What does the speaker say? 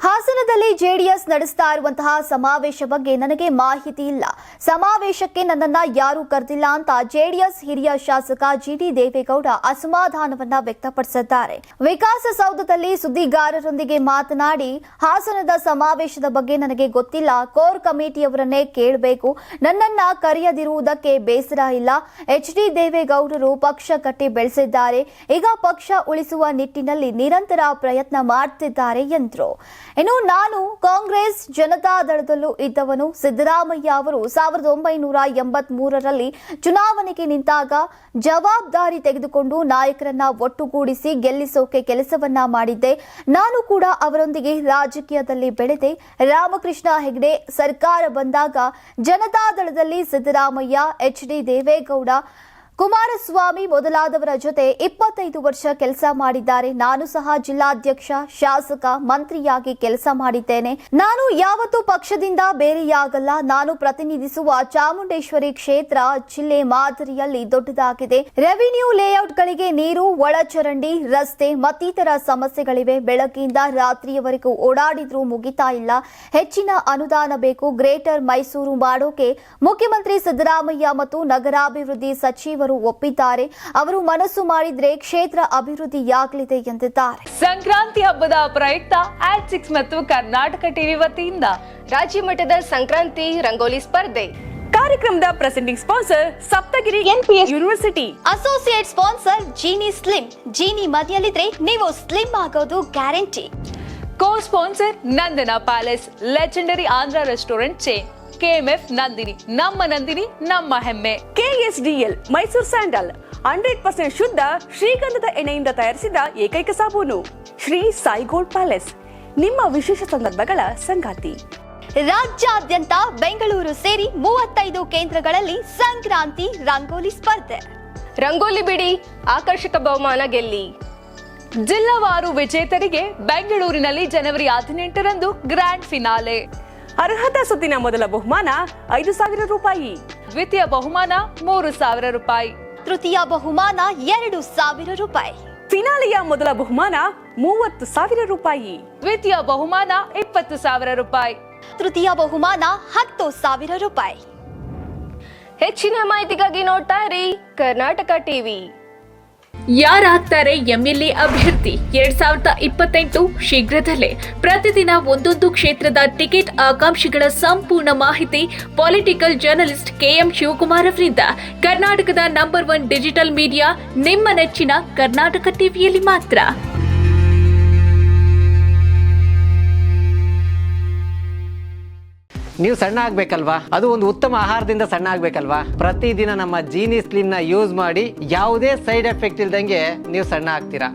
ಹಾಸನದಲ್ಲಿ ಜೆಡಿಎಸ್ ನಡೆಸ್ತಾ ಇರುವಂತಹ ಸಮಾವೇಶ ಬಗ್ಗೆ ನನಗೆ ಮಾಹಿತಿ ಇಲ್ಲ. ಸಮಾವೇಶಕ್ಕೆ ನನ್ನನ್ನ ಯಾರು ಕರೆದಿಲ್ಲ ಅಂತ ಜೆಡಿಎಸ್ ಹಿರಿಯ ಶಾಸಕ ಜಿಟಿ ದೇವೇಗೌಡ ಅಸಮಾಧಾನವನ್ನ ವ್ಯಕ್ತಪಡಿಸಿದ್ದಾರೆ. ವಿಕಾಸಸೌಧದಲ್ಲಿ ಸುದ್ದಿಗಾರರೊಂದಿಗೆ ಮಾತನಾಡಿ, ಹಾಸನದ ಸಮಾವೇಶದ ಬಗ್ಗೆ ನನಗೆ ಗೊತ್ತಿಲ್ಲ. ಕೋರ್ ಕಮಿಟಿಯವರನ್ನೇ ಕೇಳಬೇಕು. ನನ್ನನ್ನ ಕರೆಯದಿರುವುದಕ್ಕೆ ಬೇಸರ ಇಲ್ಲ. ಡಿ ದೇವೇಗೌಡರು ಪಕ್ಷ ಕಟ್ಟಿ ಬೆಳೆಸಿದ್ದಾರೆ. ಈಗ ಪಕ್ಷ ಉಳಿಸುವ ನಿಟ್ಟಿನಲ್ಲಿ ನಿರಂತರ ಪ್ರಯತ್ನ ಮಾಡುತ್ತಿದ್ದಾರೆ ಎಂದರು. ಇನ್ನು ನಾನು ಕಾಂಗ್ರೆಸ್ ಜನತಾದಳದಲ್ಲೂ ಇದ್ದವನು. ಸಿದ್ದರಾಮಯ್ಯ ಅವರು 1983ರಲ್ಲಿ ಚುನಾವಣೆಗೆ ನಿಂತಾಗ ಜವಾಬ್ದಾರಿ ತೆಗೆದುಕೊಂಡು ನಾಯಕರನ್ನ ಒಟ್ಟುಗೂಡಿಸಿ ಗೆಲ್ಲಿಸೋಕೆ ಕೆಲಸವನ್ನ ಮಾಡಿದ್ದೆ. ನಾನು ಕೂಡ ಅವರೊಂದಿಗೆ ರಾಜಕೀಯದಲ್ಲಿ ಬೆಳೆದೆ. ರಾಮಕೃಷ್ಣ ಹೆಗಡೆ ಸರ್ಕಾರ ಬಂದಾಗ ಜನತಾದಳದಲ್ಲಿ ಸಿದ್ದರಾಮಯ್ಯ, ಡಿ ದೇವೇಗೌಡ, ಕುಮಾರಸ್ವಾಮಿ ಮೊದಲಾದವರ ಜೊತೆ 25 ವರ್ಷ ಕೆಲಸ ಮಾಡಿದ್ದಾರೆ. ನಾನು ಸಹ ಜಿಲ್ಲಾಧ್ಯಕ್ಷ, ಶಾಸಕ, ಮಂತ್ರಿಯಾಗಿ ಕೆಲಸ ಮಾಡಿದ್ದೇನೆ. ನಾನು ಯಾವತ್ತೂ ಪಕ್ಷದಿಂದ ಬೇರೆಯಾಗಲ್ಲ. ನಾನು ಪ್ರತಿನಿಧಿಸುವ ಚಾಮುಂಡೇಶ್ವರಿ ಕ್ಷೇತ್ರ ಜಿಲ್ಲೆ ಮಾದರಿಯಲ್ಲಿ ದೊಡ್ಡದಾಗಿದೆ. ರೆವಿನ್ಯೂ ಲೇಔಟ್ಗಳಿಗೆ ನೀರು, ಒಳಚರಂಡಿ, ರಸ್ತೆ ಮತ್ತಿತರ ಸಮಸ್ಯೆಗಳಿವೆ. ಬೆಳಗ್ಗೆಯಿಂದ ರಾತ್ರಿಯವರೆಗೂ ಓಡಾಡಿದ್ರೂ ಮುಗಿತಾ ಇಲ್ಲ. ಹೆಚ್ಚಿನ ಅನುದಾನ ಬೇಕು. ಗ್ರೇಟರ್ ಮೈಸೂರು ಮಾಡೋಕೆ ಮುಖ್ಯಮಂತ್ರಿ ಸಿದ್ದರಾಮಯ್ಯ ಮತ್ತು ನಗರಾಭಿವೃದ್ಧಿ ಸಚಿವರು ಒಪ್ಪಿದ್ದಾರೆ. ಅವರು ಮನಸ್ಸು ಮಾಡಿದ್ರೆ ಕ್ಷೇತ್ರ ಅಭಿವೃದ್ಧಿಯಾಗಲಿದೆ ಎಂದಿದ್ದಾರೆ. ಸಂಕ್ರಾಂತಿ ಹಬ್ಬದ ಪ್ರಯುಕ್ತ ಆಟ್6 ಮತ್ತು ಕರ್ನಾಟಕ ಟಿವಿ ವತಿಯಿಂದ ರಾಜ್ಯ ಮಟ್ಟದ ಸಂಕ್ರಾಂತಿ ರಂಗೋಲಿ ಸ್ಪರ್ಧೆ. ಕಾರ್ಯಕ್ರಮದ presenting sponsor Saptagiri NPS university. Associate sponsor Jeeni slim. Jeeni ಮನೆಯಲ್ಲಿದ್ರೆ ನೀವು ಸ್ಲಿಮ್ ಆಗೋದು guarantee. Co sponsor Nandana palace, legendary Andhra restaurant chain. KMF Nandini, ನಮ್ಮ ನಂದಿನಿ ನಮ್ಮ ಹೆಮ್ಮೆ. KSDL ಮೈಸೂರು ಸ್ಯಾಂಡಲ್ 100% ಶುದ್ಧ ಶ್ರೀಗಂಧದ ಎಣ್ಣೆಯಿಂದ ತಯಾರಿಸಿದ ಏಕೈಕ ಸಾಬೂನು. ಶ್ರೀ ಸಾಯಿ ಗೋಲ್ಡ್ ಪ್ಯಾಲೇಸ್, ನಿಮ್ಮ ವಿಶೇಷ ಸಂದರ್ಭಗಳ ಸಂಗಾತಿ. ರಾಜ್ಯಾದ್ಯಂತ ಬೆಂಗಳೂರು ಸೇರಿ 35 ಕೇಂದ್ರಗಳಲ್ಲಿ ಸಂಕ್ರಾಂತಿ ರಂಗೋಲಿ ಸ್ಪರ್ಧೆ. ರಂಗೋಲಿ ಬಿಡಿ, ಆಕರ್ಷಕ ಬಹುಮಾನ ಗೆಲ್ಲಿ. ಜಿಲ್ಲಾವಾರು ವಿಜೇತರಿಗೆ ಬೆಂಗಳೂರಿನಲ್ಲಿ ಜನವರಿ 18ರಂದು ಗ್ರ್ಯಾಂಡ್ ಫಿನಾಲೆ. ಅರ್ಹತಾ ಸುತ್ತಿನ ಮೊದಲ ಬಹುಮಾನ 5,000 ರೂಪಾಯಿ, ದ್ವಿತೀಯ ಬಹುಮಾನ 3,000 ರೂಪಾಯಿ, ತೃತೀಯ ಬಹುಮಾನ 2,000 ರೂಪಾಯಿ, ಫಿನಾಲೆಯ ಮೊದಲ ಬಹುಮಾನ 30,000 ರೂಪಾಯಿ, ದ್ವಿತೀಯ ಬಹುಮಾನ 20,000 ರೂಪಾಯಿ, ತೃತೀಯ ಬಹುಮಾನ 10,000 ರೂಪಾಯಿ. ಹೆಚ್ಚಿನ ಮಾಹಿತಿಗಾಗಿ ನೋಡ್ತಾ ಇರಿ ಕರ್ನಾಟಕ ಟಿವಿ. ಯಾರಾಗ್ತಾರೆ ಎಂಎಲ್ಎ ಅಭ್ಯರ್ಥಿ 2028 ಶೀಘ್ರದಲ್ಲೇ. ಪ್ರತಿದಿನ ಒಂದೊಂದು ಕ್ಷೇತ್ರದ ಟಿಕೆಟ್ ಆಕಾಂಕ್ಷಿಗಳ ಸಂಪೂರ್ಣ ಮಾಹಿತಿ ಪೊಲಿಟಿಕಲ್ ಜರ್ನಲಿಸ್ಟ್ KM ಶಿವಕುಮಾರ್ ಅವರಿಂದ. ಕರ್ನಾಟಕದ ನಂಬರ್ 1 ಡಿಜಿಟಲ್ ಮೀಡಿಯಾ ನಿಮ್ಮ ನೆಚ್ಚಿನ ಕರ್ನಾಟಕ ಟಿವಿಯಲ್ಲಿ ಮಾತ್ರ. ನೀವು ಸಣ್ಣ ಆಗ್ಬೇಕಲ್ವಾ? ಅದು ಒಂದು ಉತ್ತಮ ಆಹಾರದಿಂದ ಸಣ್ಣ ಆಗ್ಬೇಕಲ್ವಾ? ಪ್ರತಿದಿನ ನಮ್ಮ ಜೀನಿ ಸ್ಲಿಮ್ ನ ಯೂಸ್ ಮಾಡಿ ಯಾವುದೇ ಸೈಡ್ ಎಫೆಕ್ಟ್ ಇಲ್ದಂಗೆ ನೀವು ಸಣ್ಣ ಆಗ್ತೀರಾ.